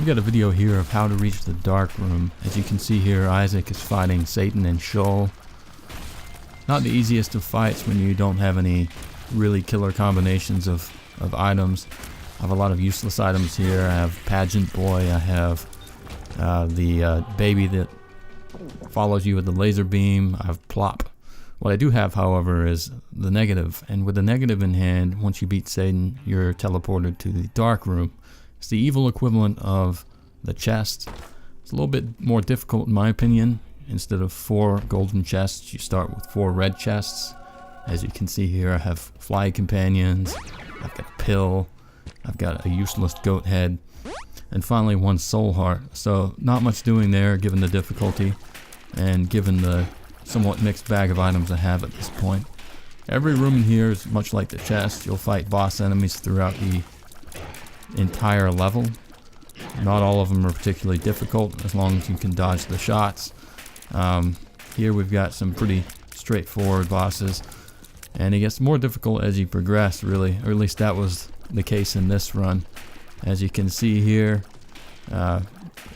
got a video here of how to reach the dark room. As you can see here, Isaac is fighting Satan and Sheol. Not the easiest of fights when you don't have any really killer combinations of items. I have a lot of useless items here. I have Pageant Boy, I have the baby that follows you with the laser beam, I have Plop. What I do have, however, is the negative, and with the negative in hand, once you beat Satan, you're teleported to the dark room. It's the evil equivalent of the chest. It's a little bit more difficult in my opinion. Instead of 4 golden chests, you start with 4 red chests. As you can see here, I have fly companions, I've got a pill, I've got a useless goat head, and finally 1 soul heart. So not much doing there given the difficulty and given the somewhat mixed bag of items I have at this point. Every room in here is much like the chest. You'll fight boss enemies throughout the entire level. Not all of them are particularly difficult as long as you can dodge the shots. Here we've got some pretty straightforward bosses, and it gets more difficult as you progress, really, or at least that was the case in this run. As you can see here,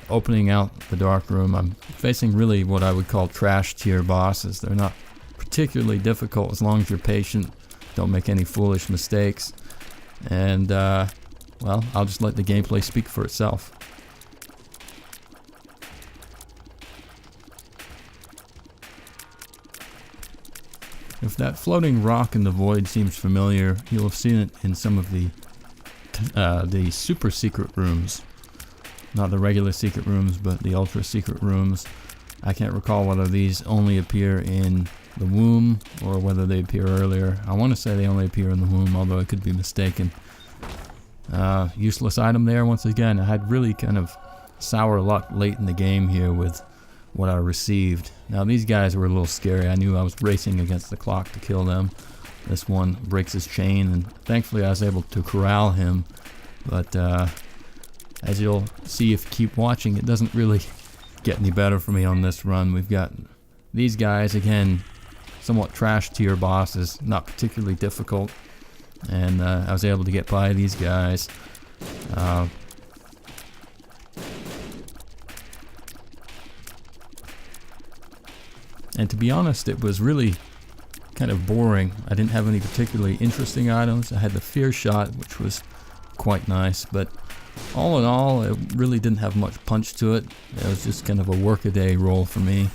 opening out the dark room, I'm facing really what I would call trash tier bosses. They're not particularly difficult as long as you're patient, don't make any foolish mistakes, and well, I'll just let the gameplay speak for itself. If that floating rock in the void seems familiar, you'll have seen it in some of the super secret rooms. Not the regular secret rooms, but the ultra secret rooms. I can't recall whether these only appear in the womb or whether they appear earlier. I want to say they only appear in the womb, although I could be mistaken. Useless item there once again. I had really kind of sour luck late in the game here with what I received. Now these guys were a little scary. I knew I was racing against the clock to kill them. This one breaks his chain, and thankfully I was able to corral him, but as you'll see if you keep watching, it doesn't really get any better for me on this run. We've got these guys, again, somewhat trash tier bosses, not particularly difficult, and I was able to get by these guys. And to be honest, it was really kind of boring. I didn't have any particularly interesting items. I had the fear shot, which was quite nice, but all in all, it really didn't have much punch to it. It was just kind of a work-a-day role for me.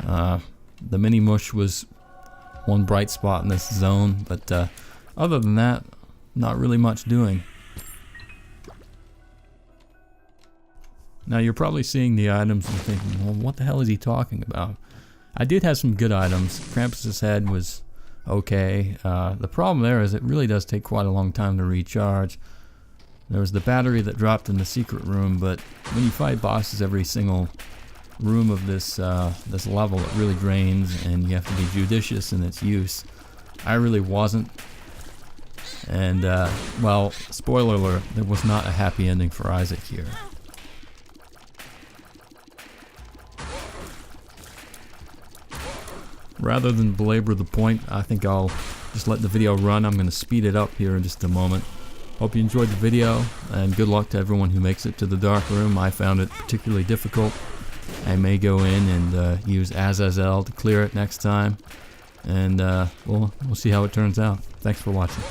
The mini mush was one bright spot in this zone, but other than that, not really much doing. Now you're probably seeing the items and thinking, well, what the hell is he talking about? I did have some good items. Krampus's head was okay. The problem there is it really does take quite a long time to recharge. There was the battery that dropped in the secret room, but when you fight bosses every single room of this this level, it really drains, and you have to be judicious in its use. I really wasn't, and well, spoiler alert, there was not a happy ending for Isaac here. Rather than belabor the point, I think I'll just let the video run. I'm going to speed it up here in just a moment. Hope you enjoyed the video, and good luck to everyone who makes it to the dark room. I found it particularly difficult. I may go in and use Azazel to clear it next time, and we'll see how it turns out. Thanks for watching.